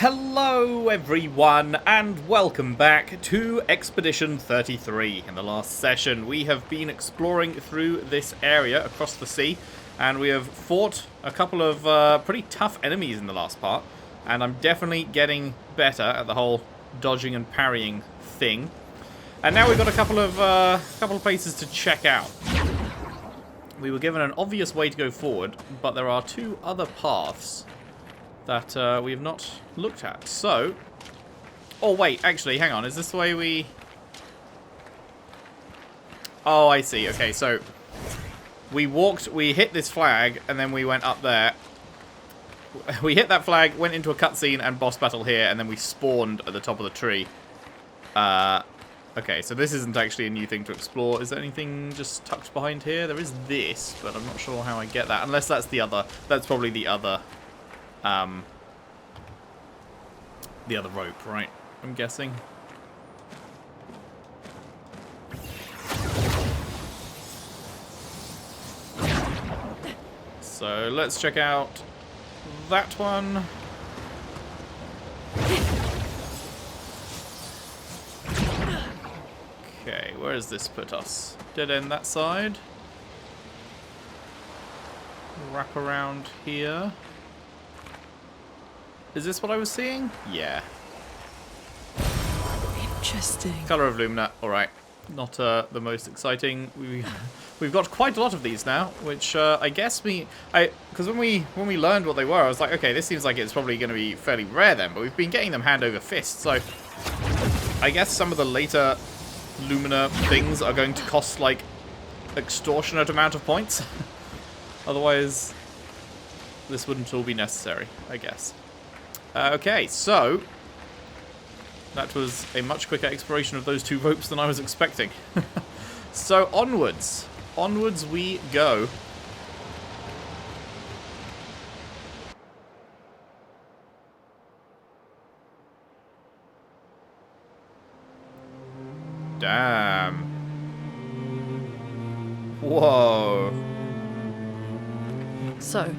Hello everyone and welcome back to Expedition 33. In the last session we have been exploring through this area across the sea and we have fought a couple of pretty tough enemies in the last part, and I'm definitely getting better at the whole dodging and parrying thing. And now we've got a couple of places to check out. We were given an obvious way to go forward, but there are two other paths that we have not looked at. So, oh wait, actually, hang on. Is this the way we... Oh, I see. Okay, so we hit this flag, and then we went up there. We hit that flag, went into a cutscene and boss battle here, and then we spawned at the top of the tree. Okay, so this isn't actually a new thing to explore. Is there anything just tucked behind here? There is this, but I'm not sure how I get that. Unless that's the other... That's probably the other rope, right? I'm guessing. So let's check out that one. Okay, where does this put us? Dead end that side. Wrap around here. Is this what I was seeing? Yeah. Interesting. Color of Lumina. All right. Not the most exciting. We've got quite a lot of these now, which I guess because when we learned what they were, I was like, okay, this seems like it's probably going to be fairly rare then. But we've been getting them hand over fist, so I guess some of the later Lumina things are going to cost like extortionate amount of points. Otherwise, this wouldn't all be necessary, I guess. Okay, so that was a much quicker exploration of those two ropes than I was expecting. So onwards. Onwards we go. Damn. Whoa. So,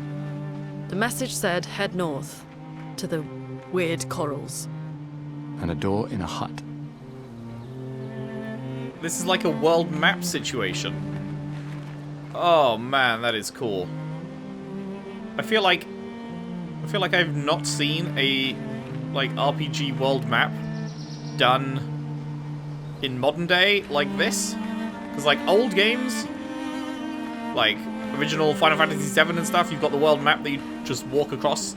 the message said head north to the weird corals. And a door in a hut. This is like a world map situation. Oh man, that is cool. I feel like I've not seen a like RPG world map done in modern day like this. Because like old games, like original Final Fantasy VII and stuff, you've got the world map that you just walk across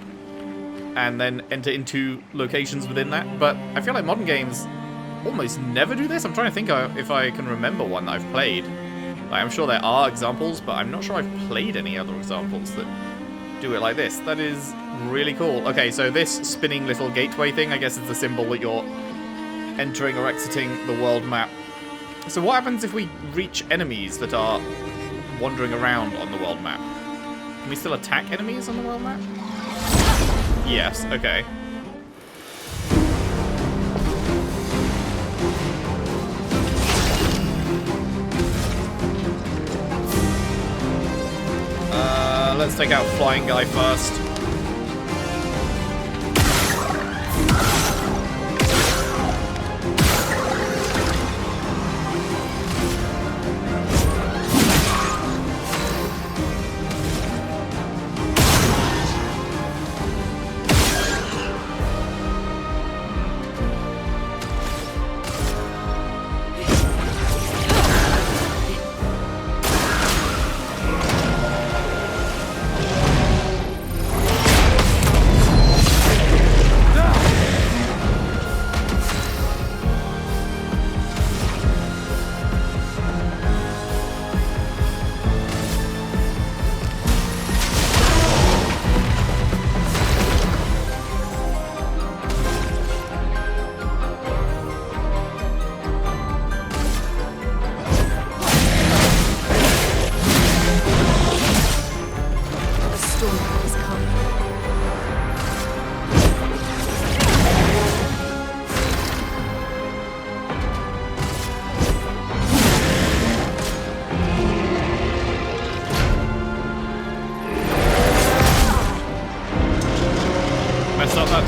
and then enter into locations within that. But I feel like modern games almost never do this. I'm trying to think if I can remember one that I've played. Like, I'm sure there are examples, but I'm not sure I've played any other examples that do it like this. That is really cool. Okay, so this spinning little gateway thing, I guess, is the symbol that you're entering or exiting the world map. So what happens if we reach enemies that are wandering around on the world map? Can we still attack enemies on the world map? Yes, okay. Let's take out Flying Guy first.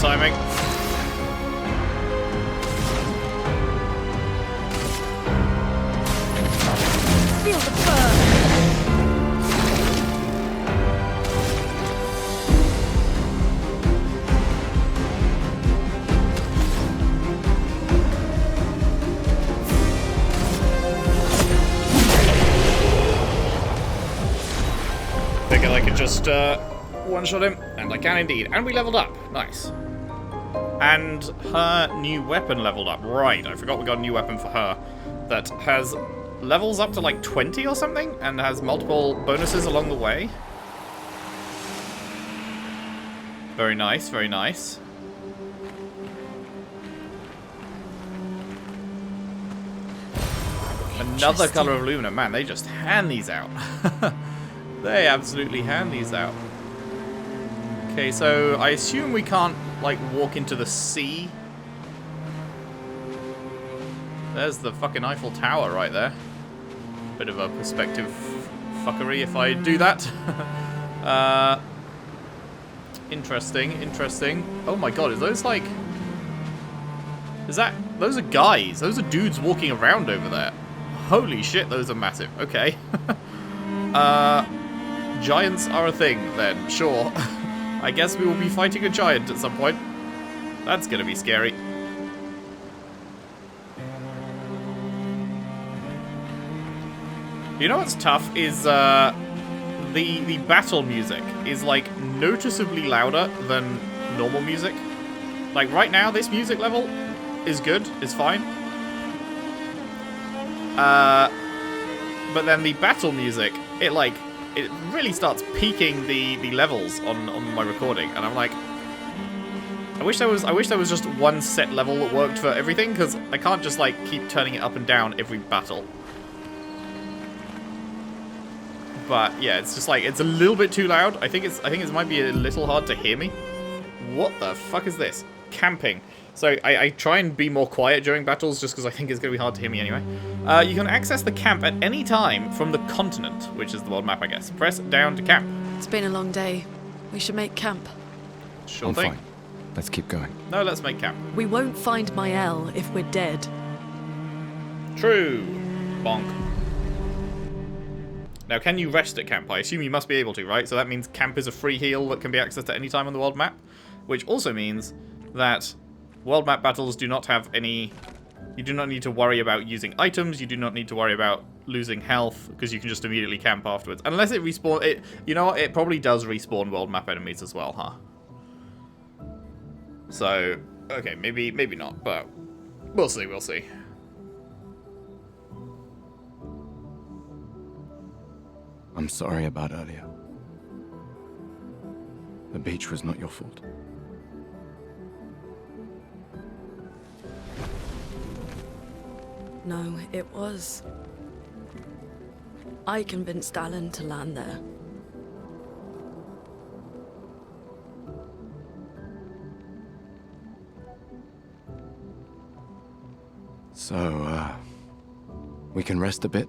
timing. feel the burn. Figured I could just one-shot him, and I can indeed. And we leveled up. Nice. And her new weapon leveled up. Right, I forgot we got a new weapon for her that has levels up to like 20 or something, and has multiple bonuses along the way. Very nice, very nice. Another color of Luna. Man, they just hand these out. They absolutely hand these out. Okay, so I assume we can't, like, walk into the sea. There's the fucking Eiffel Tower right there. Bit of a perspective fuckery if I do that. Interesting, interesting. Oh my god, is those like... Those are guys. Those are dudes walking around over there. Holy shit, those are massive. Okay. Giants are a thing, then. Sure. I guess we will be fighting a giant at some point. That's gonna be scary. You know what's tough is, the battle music is, like, noticeably louder than normal music. Like, right now, this music level is good, is fine. But then the battle music, it really starts peaking the levels on my recording, and I'm like, I wish there was just one set level that worked for everything, because I can't just like keep turning it up and down every battle. But yeah, it's just like it's a little bit too loud. I think it might be a little hard to hear me. What the fuck is this? Camping. So I try and be more quiet during battles just because I think it's going to be hard to hear me anyway. You can access the camp at any time from the continent, which is the world map, I guess. Press down to camp. It's been a long day. We should make camp. Sure thing. Fine. Let's keep going. No, let's make camp. We won't find Maelle if we're dead. True. Bonk. Now, can you rest at camp? I assume you must be able to, right? So that means camp is a free heal that can be accessed at any time on the world map, which also means that world map battles do not have any... You do not need to worry about using items, you do not need to worry about losing health, because you can just immediately camp afterwards. Unless it respawn... You know what? It probably does respawn world map enemies as well, huh? So, okay, maybe not, but we'll see, we'll see. I'm sorry about earlier. The beach was not your fault. No, it was. I convinced Alan to land there. So, we can rest a bit,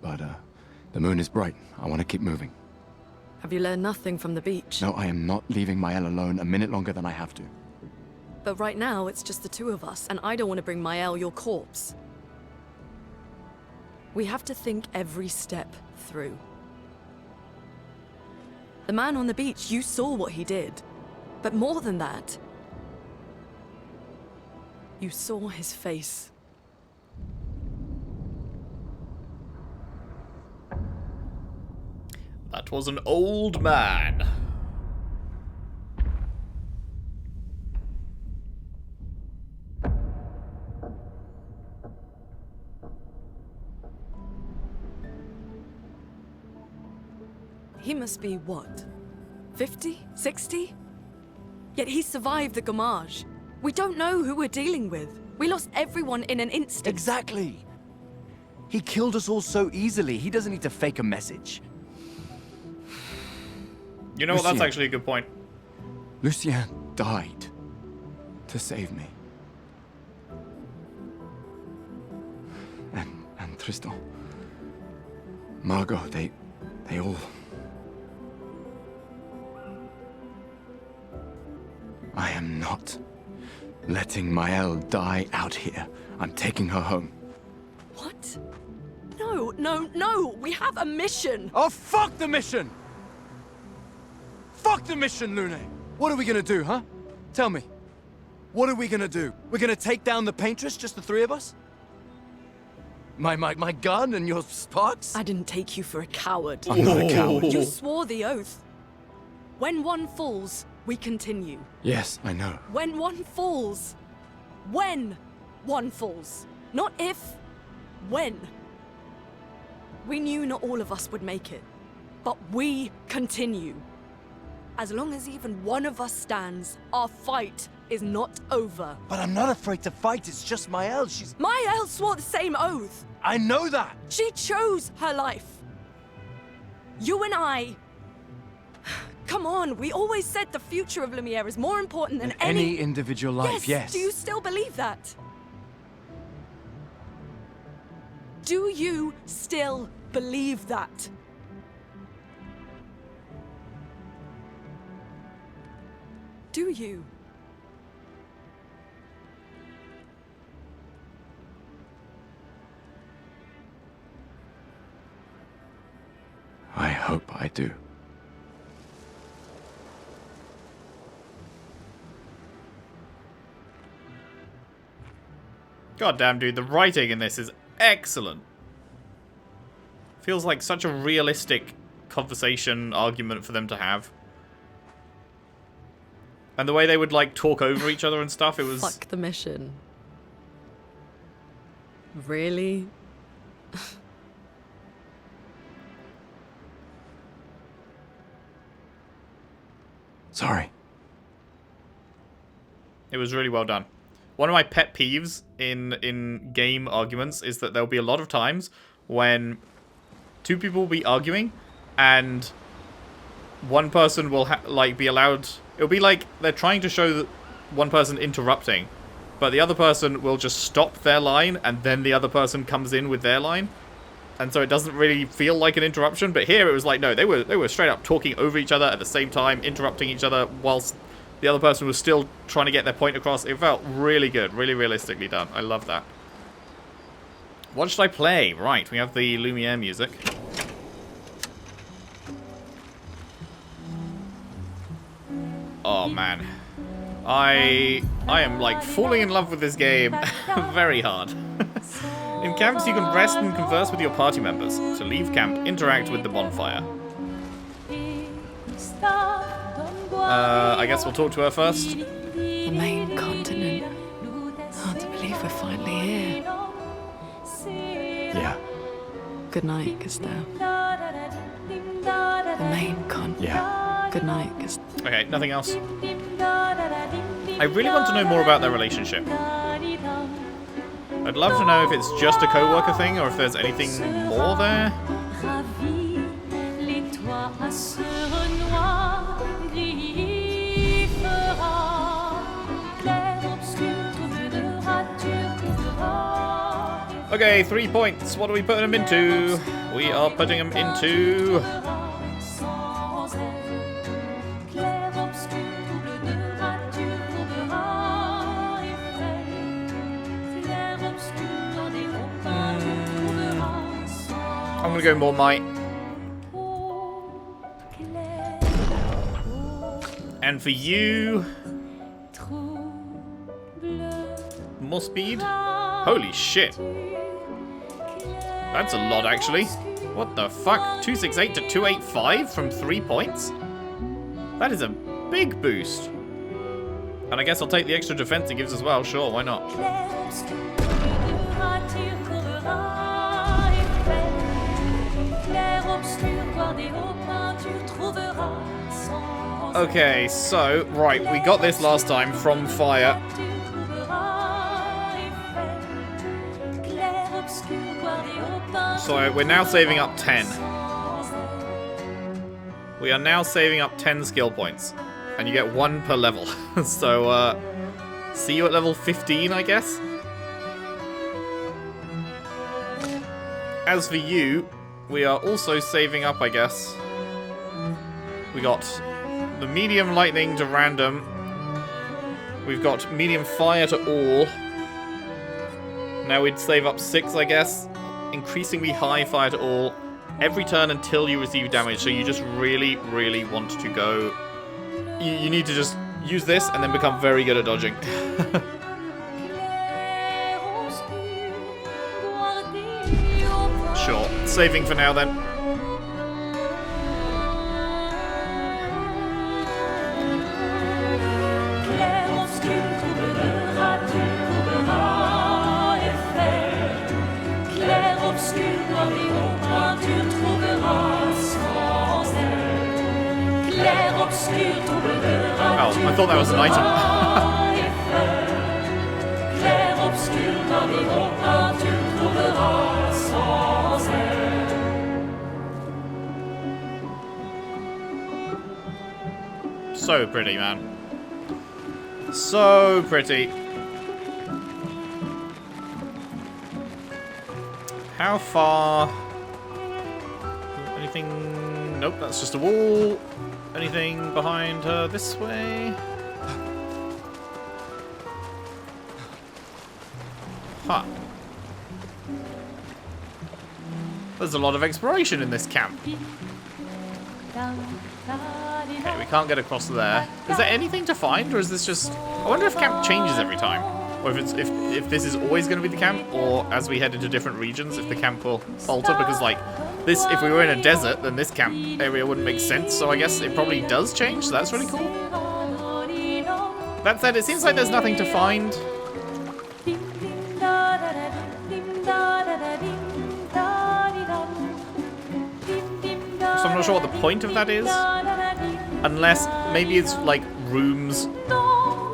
but, the moon is bright. I want to keep moving. Have you learned nothing from the beach? No, I am not leaving Maelle alone a minute longer than I have to. But right now, it's just the two of us, and I don't want to bring Maelle your corpse. We have to think every step through. The man on the beach, you saw what he did. But more than that, you saw his face. That was an old man. He must be, what, 50? 60? Yet he survived the Gommage. We don't know who we're dealing with. We lost everyone in an instant. Exactly. He killed us all so easily. He doesn't need to fake a message. You know what, that's Lucien. actually a good point. Lucien died to save me. And Tristan. Margot, they all... I am not letting Maelle die out here. I'm taking her home. What? No, No! We have a mission! Oh, fuck the mission! Fuck the mission, Lune! What are we gonna do, huh? Tell me. What are we gonna do? We're gonna take down the Paintress, just the three of us? My gun and your sparks? I didn't take you for a coward. I'm not a coward. You swore the oath. When one falls, we continue. Yes, I know. When one falls. When one falls. Not if. When. We knew not all of us would make it. But we continue. As long as even one of us stands, our fight is not over. But I'm not afraid to fight, it's just Maelle, she's... Maelle swore the same oath. I know that! She chose her life. You and I... Come on, we always said the future of Lumiere is more important than Any individual life, yes. Do you still believe that? Do you still believe that? Do you? I hope I do. God damn, dude, the writing in this is excellent. Feels like such a realistic conversation argument for them to have. And the way they would, like, talk over each other and stuff, it was... Fuck the mission. Really? Sorry. It was really well done. One of my pet peeves in game arguments is that there'll be a lot of times when two people will be arguing and one person will be allowed... It'll be like they're trying to show that one person interrupting, but the other person will just stop their line and then the other person comes in with their line. And so it doesn't really feel like an interruption, but here it was like, no, they were straight up talking over each other at the same time, interrupting each other whilst the other person was still trying to get their point across. It felt really good, really realistically done. I love that. What should I play? Right, we have the Lumiere music. Oh man. I am like falling in love with this game very hard. In camps, you can rest and converse with your party members. To leave camp, interact with the bonfire. I guess we'll talk to her first. The main continent. Hard to believe we're finally here. Yeah. Good night, Gustave. The main continent. Yeah. Good night, Gustave. Okay, nothing else. I really want to know more about their relationship. I'd love to know if it's just a co-worker thing or if there's anything more there. Okay, 3 points. What are we putting them into? We are putting them into... I'm gonna go more might. And for you... more speed? Holy shit. That's a lot, actually. What the fuck? 268 to 285 from 3 points? That is a big boost. And I guess I'll take the extra defense it gives as well. Sure, why not? Okay, so, right, we got this last time from fire. So we're now saving up 10. We are now saving up 10 skill points. And you get 1 per level. So, see you at level 15, I guess? As for you, we are also saving up, I guess. We got the medium lightning to random. We've got medium fire to all. Now we'd save up 6, I guess. increasingly high fire to all every turn until you receive damage. So you just really, really want to go... You need to just use this and then become very good at dodging. Sure. Saving for now then. Oh, I thought that was an item. So pretty, man. So pretty. How far? Anything? Nope, that's just a wall. Anything behind her this way? Huh. There's a lot of exploration in this camp. Okay, we can't get across there. Is there anything to find, or is this just... I wonder if camp changes every time. Or if it's if this is always going to be the camp, or as we head into different regions, if the camp will alter, because like... This, if we were in a desert, then this camp area wouldn't make sense, so I guess it probably does change, so that's really cool. That said, it seems like there's nothing to find. So I'm not sure what the point of that is. Unless, maybe it's like rooms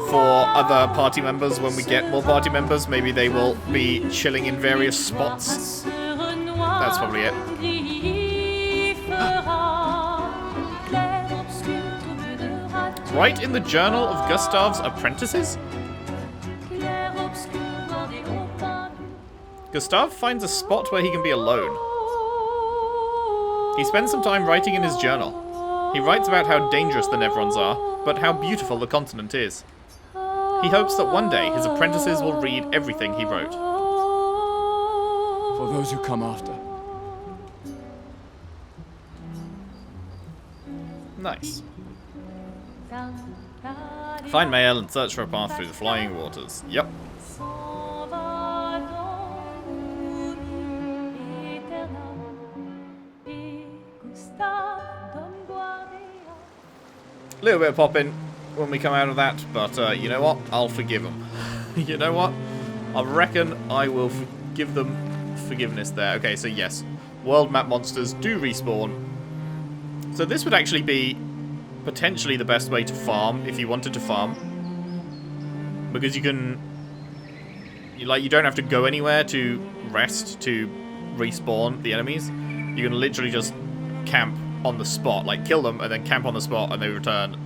for other party members. When we get more party members, maybe they will be chilling in various spots. That's probably it. Right in the journal of Gustave's apprentices? Gustave finds a spot where he can be alone. He spends some time writing in his journal. He writes about how dangerous the Nevrons are, but how beautiful the continent is. He hopes that one day his apprentices will read everything he wrote. For those who come after. Nice. Find Maelle and search for a path through the flying waters. Yep. A little bit of popping when we come out of that, but you know what? I'll forgive them. You know what? I reckon I will give them forgiveness there. Okay, so yes. World map monsters do respawn. So this would actually be potentially the best way to farm if you wanted to farm. Because you can... you don't have to go anywhere to rest to respawn the enemies. You can literally just camp on the spot. Like, kill them and then camp on the spot and they return.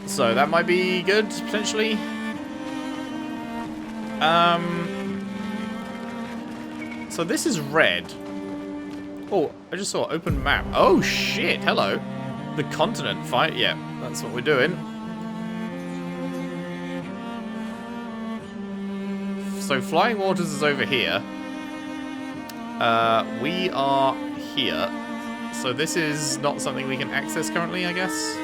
So that might be good, potentially. So this is red. Oh, I just saw open map. Oh shit, hello. The continent fight, yeah, that's what we're doing. So Flying Waters is over here. We are here. So this is not something we can access currently, I guess.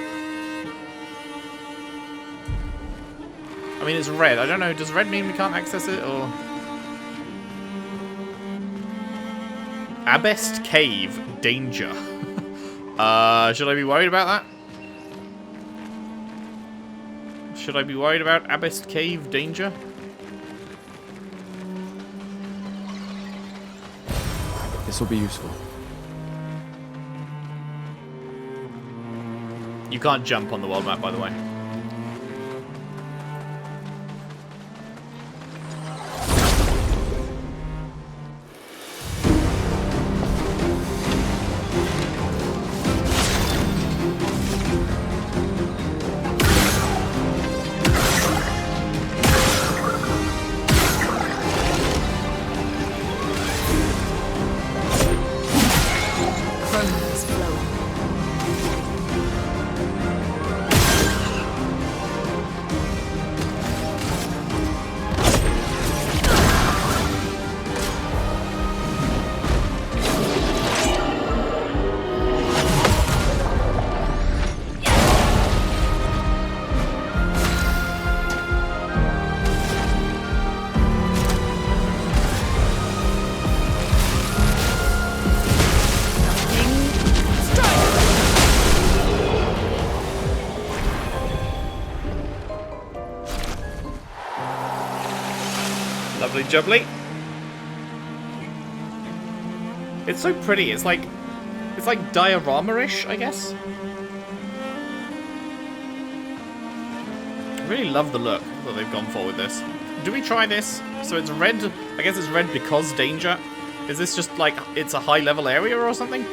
I mean, it's red. I don't know, does red mean we can't access it, or... Abbest Cave, danger. Should I be worried about that? Should I be worried about Abbest Cave, danger? This will be useful. You can't jump on the world map, by the way. Lovely jubbly. It's so pretty. It's like diorama-ish, I guess. I really love the look that they've gone for with this. Do we try this? So it's red. I guess it's red because danger. Is this just like it's a high-level area or something?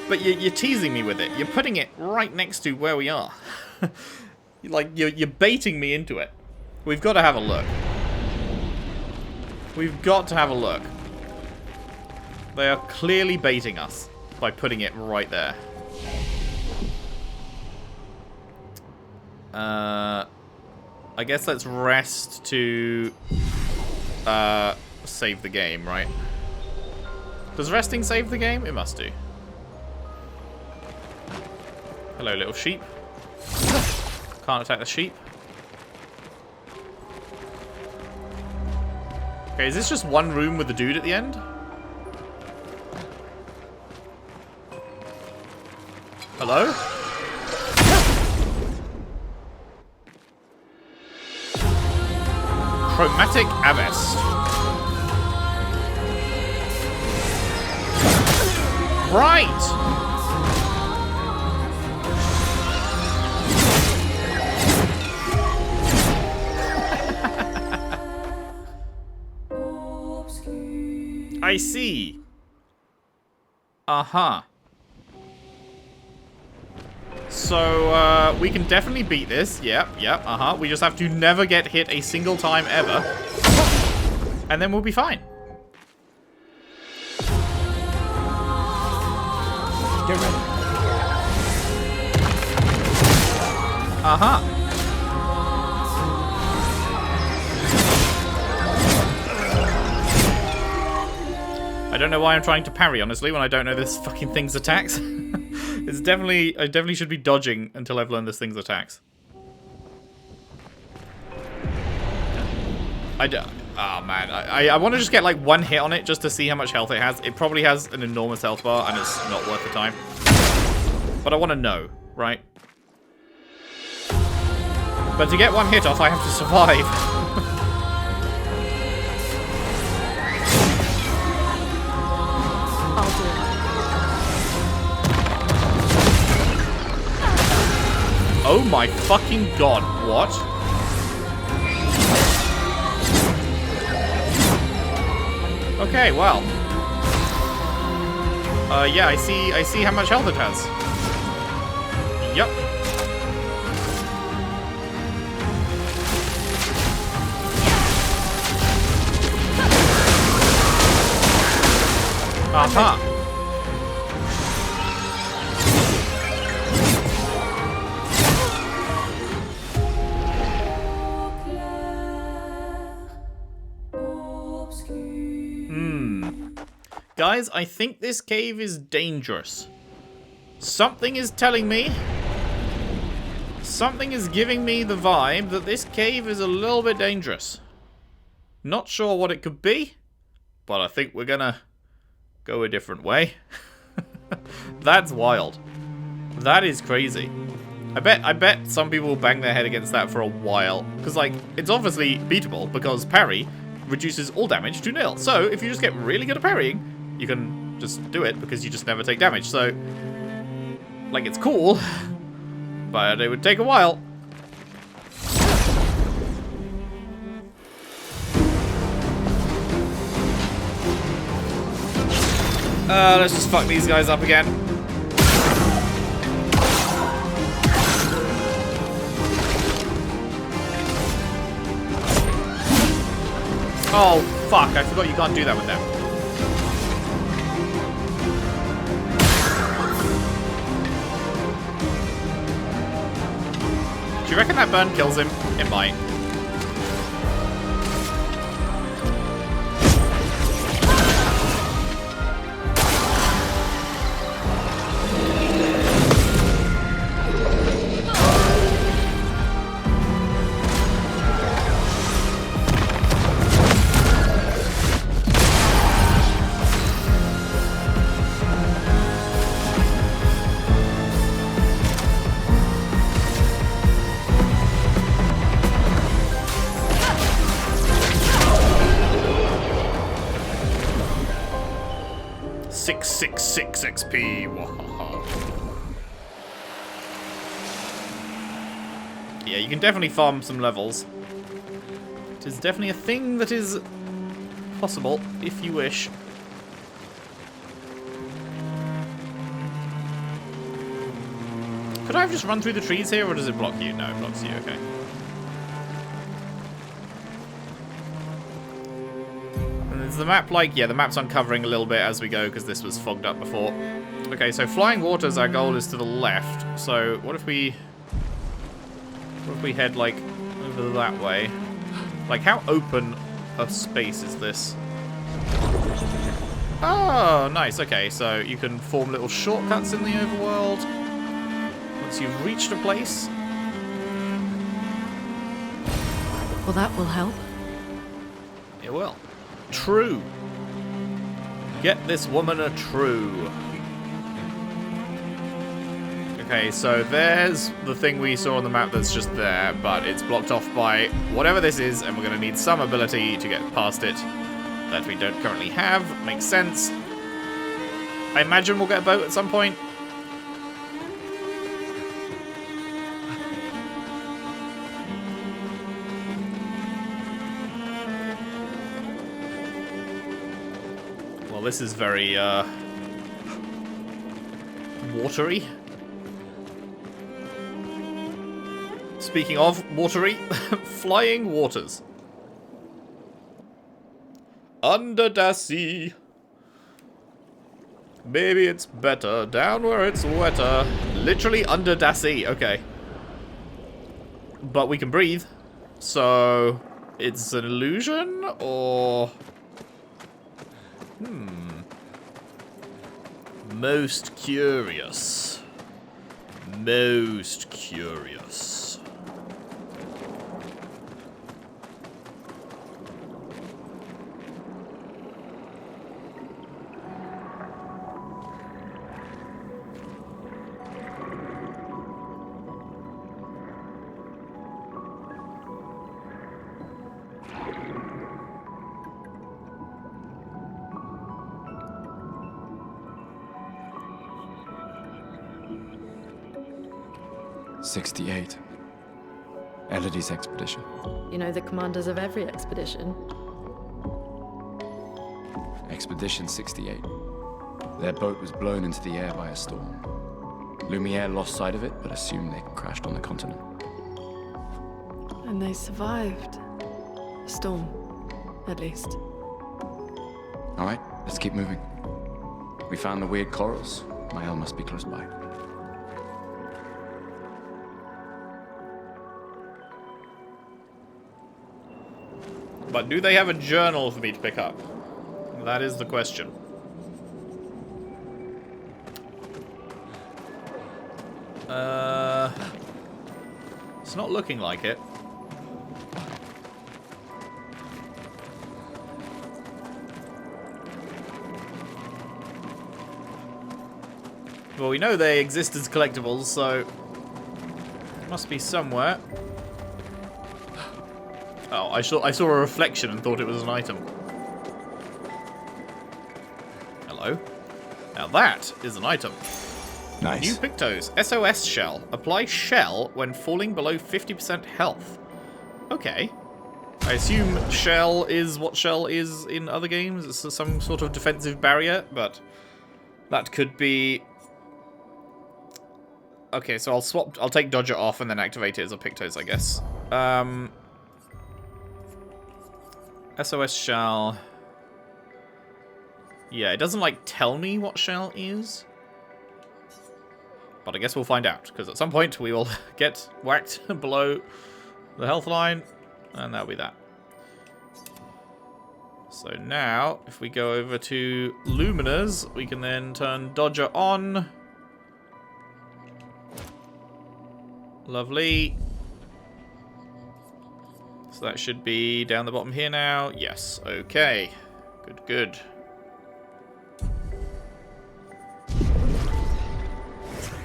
But you're teasing me with it. You're putting it right next to where we are. Like you're baiting me into it. We've got to have a look. We've got to have a look. They are clearly baiting us by putting it right there. I guess let's rest to save the game, right? Does resting save the game? It must do. Hello, little sheep. Can't attack the sheep. Okay, is this just one room with the dude at the end? Hello? Chromatic Abbest. Right! I see. Uh-huh. So, we can definitely beat this. Yep, uh-huh. We just have to never get hit a single time ever. And then we'll be fine. Get ready. Uh-huh. I don't know why I'm trying to parry, honestly, when I don't know this fucking thing's attacks. I definitely should be dodging until I've learned this thing's attacks. Oh man, I want to just get like one hit on it just to see how much health it has. It probably has an enormous health bar and it's not worth the time. But I want to know, right? But to get one hit off, I have to survive. I'll do it. Oh my fucking god, what? Okay, well. Yeah, I see how much health it has. Yep. Aha. Guys, I think this cave is dangerous. Something is telling me, something is giving me the vibe that this cave is a little bit dangerous. Not sure what it could be, but I think we're gonna go a different way. That's wild. That is crazy. I bet some people will bang their head against that for a while. Because, like, it's obviously beatable because parry reduces all damage to nil. So, if you just get really good at parrying, you can just do it because you just never take damage. So, like, it's cool, but it would take a while. Let's just fuck these guys up again. Oh, fuck. I forgot you can't do that with them. Do you reckon that burn kills him? It might. 666 XP. Wow. Yeah, you can definitely farm some levels. It is definitely a thing that is possible, if you wish. Could I have just run through the trees here, or does it block you? No, it blocks you, okay. And is the map like... Yeah, the map's uncovering a little bit as we go, because this was fogged up before. Okay, so flying waters, our goal is to the left. So, what if we... What if we head, like, over that way? Like, how open a space is this? Oh, nice. Okay, so you can form little shortcuts in the overworld. Once you've reached a place. Well, that will help. It will. True. Get this woman a true. Okay, so there's the thing we saw on the map that's just there, but it's blocked off by whatever this is, and we're going to need some ability to get past it that we don't currently have. Makes sense. I imagine we'll get a boat at some point. Well, this is very, watery. Speaking of watery, flying waters. Under the sea. Maybe it's better down where it's wetter. Literally under the sea, okay. But we can breathe. So, it's an illusion, or... Most curious. Most curious. '68. Elodie's expedition. You know the commanders of every expedition. Expedition 68. Their boat was blown into the air by a storm. Lumiere lost sight of it, but assumed they crashed on the continent. And they survived. A storm, at least. All right, let's keep moving. We found the weird corals. Maelle must be close by. But do they have a journal for me to pick up? That is the question. It's not looking like it. Well, we know they exist as collectibles, so it must be somewhere. Oh, I saw a reflection and thought it was an item. Hello. Now that is an item. Nice. New Pictos. SOS shell. Apply shell when falling below 50% health. Okay. I assume shell is what shell is in other games. It's some sort of defensive barrier, but that could be... Okay, so I'll take Dodger off and then activate it as a Pictos, I guess. SOS shell. Yeah, it doesn't, like, tell me what shell is. But I guess we'll find out, because at some point we will get whacked below the health line, and that'll be that. So now, if we go over to Luminers, we can then turn Dodger on. Lovely. So that should be down the bottom here now. Yes, okay. Good, good.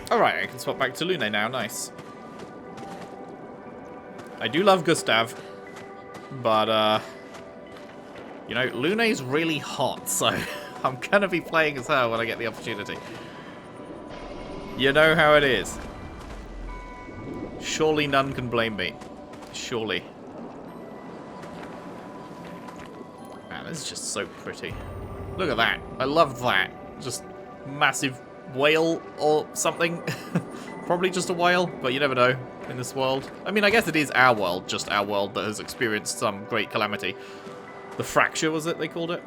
Alright, I can swap back to Lune now. Nice. I do love Gustave, but, you know, Lune's really hot, so I'm gonna be playing as her when I get the opportunity. You know how it is. Surely none can blame me. Surely. Man, this is just so pretty. Look at that. I love that. Just massive whale or something. Probably just a whale, but you never know in this world. I mean, I guess it is our world, just our world that has experienced some great calamity. The fracture, was it they called it?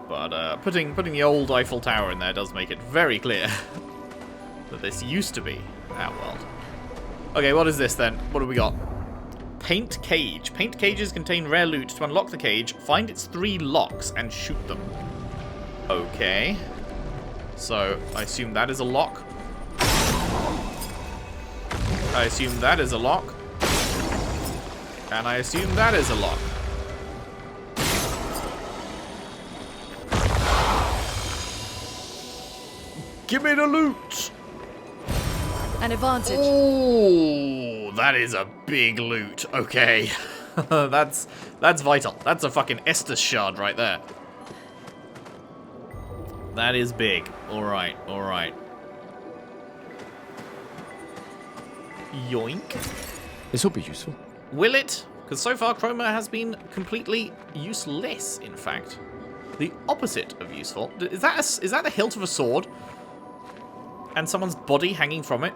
But putting the old Eiffel Tower in there does make it very clear that this used to be our world. Okay, what is this then? What do we got? Paint cage. Paint cages contain rare loot. To unlock the cage, find its 3 locks and shoot them. Okay. So, I assume that is a lock. I assume that is a lock. And I assume that is a lock. Give me the loot! An advantage. Oh, that is a big loot. Okay. that's vital. That's a fucking Estus shard right there. That is big. Alright, alright. Yoink. This will be useful. Will it? Because so far Chroma has been completely useless, in fact. The opposite of useful. Is that the hilt of a sword? And someone's body hanging from it?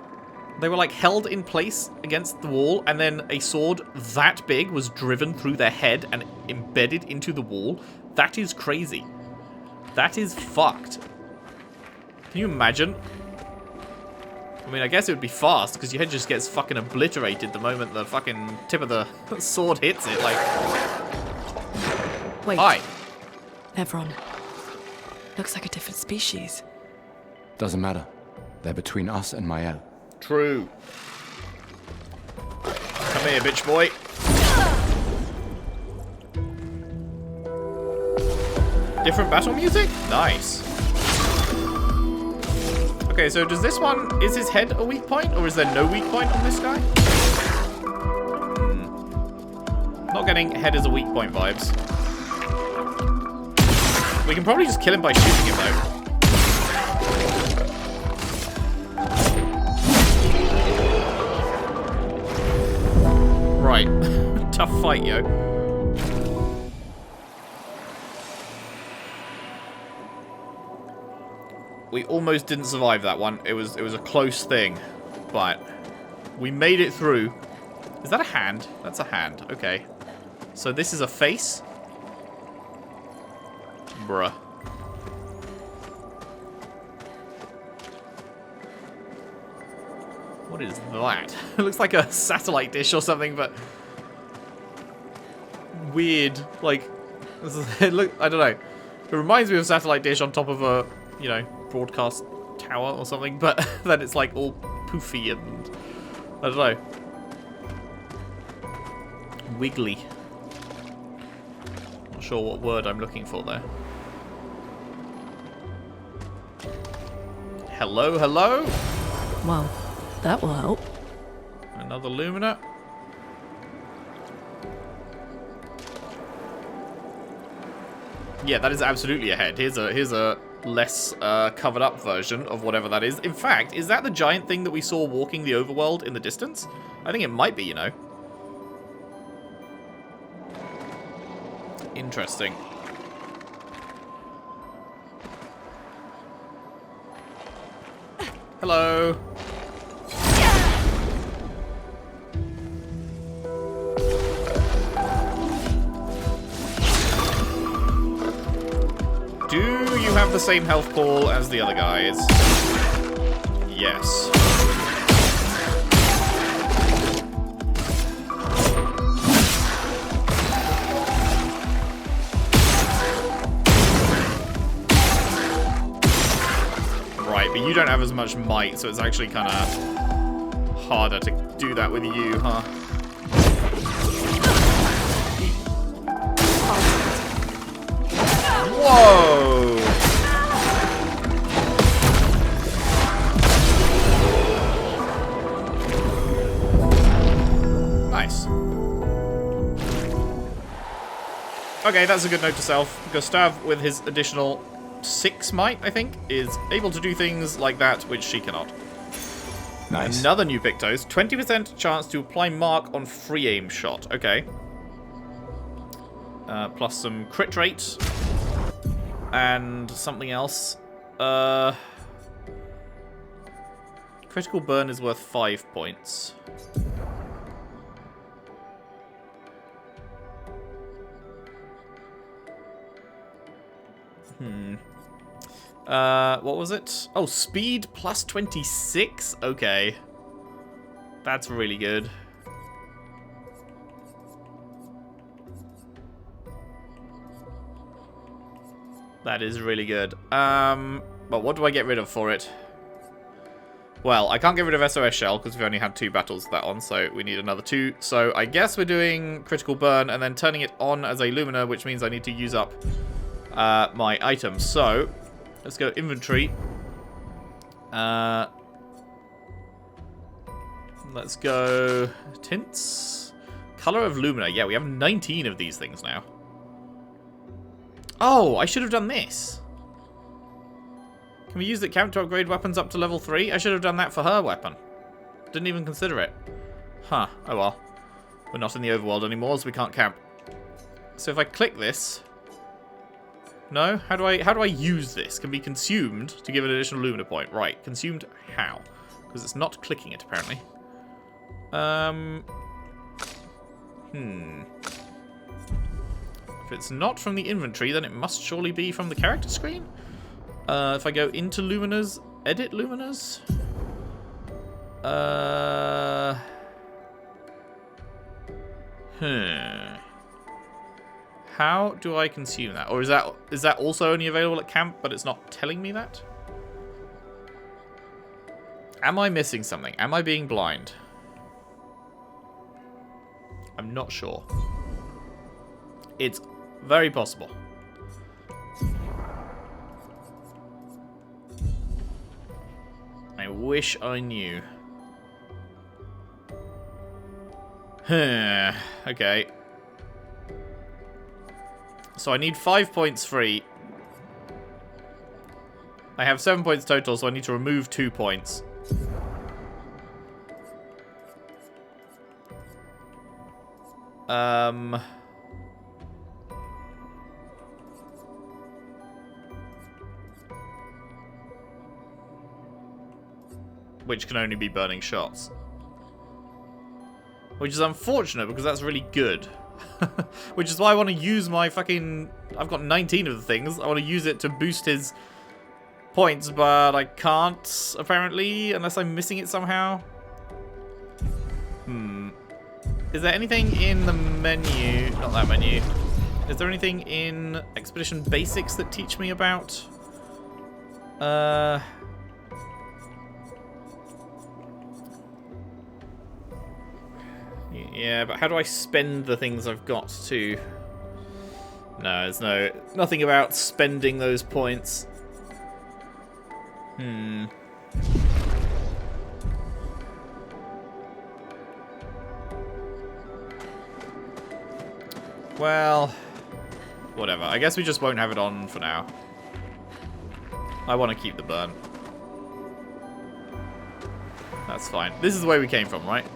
They were like held in place against the wall, and then a sword that big was driven through their head and embedded into the wall. That is crazy. That is fucked. Can you imagine? I mean, I guess it would be fast, because your head just gets fucking obliterated the moment the fucking tip of the sword hits it, like... Wait. Hi. Nevron. Looks like a different species. Doesn't matter. They're between us and Maelle. True. Come here, bitch boy. Different battle music? Nice. Okay, so does this one... Is his head a weak point? Or is there no weak point on this guy? Not getting head as a weak point vibes. We can probably just kill him by shooting him, though. Right. Tough fight, yo. We almost didn't survive that one. It was a close thing, but we made it through. Is that a hand? That's a hand. Okay. So this is a face? Bruh. What is that? It looks like a satellite dish or something, but weird. Like, I don't know. It reminds me of a satellite dish on top of a, you know, broadcast tower or something, but then it's like all poofy and I don't know. Wiggly. Not sure what word I'm looking for there. Hello, hello? Well, that will help. Another Lumina. Yeah, that is absolutely a head. Here's a less covered up version of whatever that is. In fact, is that the giant thing that we saw walking the overworld in the distance? I think it might be, you know. Interesting. Hello. Do you have the same health pool as the other guys? Yes. Right, but you don't have as much might, so it's actually kind of harder to do that with you, huh? Whoa! Nice. Okay, that's a good note to self. Gustave, with his additional 6 might, I think, is able to do things like that, which she cannot. Nice. Another new Pictos. 20% chance to apply mark on free aim shot. Okay. Plus some crit rate. And something else. Critical burn is worth 5 points. What was it? Oh, speed plus 26? Okay. That's really good. That is really good. But what do I get rid of for it? Well, I can't get rid of SOS Shell because we've only had 2 battles with that on, so we need another 2. So I guess we're doing critical burn and then turning it on as a Lumina, which means I need to use up my items. So let's go inventory. Let's go tints. Color of Lumina. Yeah, we have 19 of these things now. Oh, I should have done this. Can we use the camp to upgrade weapons up to level 3? I should have done that for her weapon. Didn't even consider it. Huh. Oh well. We're not in the overworld anymore, so we can't camp. So if I click this... No? How do I use this? Can be consumed to give an additional Lumina point. Right. Consumed how? Because it's not clicking it, apparently. If it's not from the inventory, then it must surely be from the character screen? If I go into Luminas, edit Luminas? How do I consume that? Or is that also only available at camp, but it's not telling me that? Am I missing something? Am I being blind? I'm not sure. It's very possible. I wish I knew. Okay. So I need 5 points free. I have 7 points total, so I need to remove 2 points. Which can only be burning shots. Which is unfortunate, because that's really good. Which is why I want to use my fucking... I've got 19 of the things. I want to use it to boost his points, but I can't, apparently, unless I'm missing it somehow. Is there anything in the menu... Not that menu. Is there anything in Expedition Basics that teach me about... Yeah, but how do I spend the things I've got to... No, there's nothing about spending those points. Well, whatever. I guess we just won't have it on for now. I want to keep the burn. That's fine. This is the way we came from, right?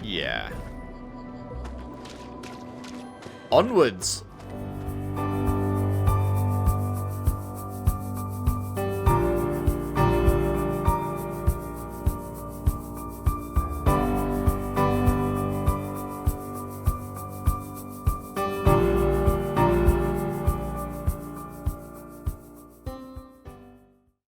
Yeah. Onwards.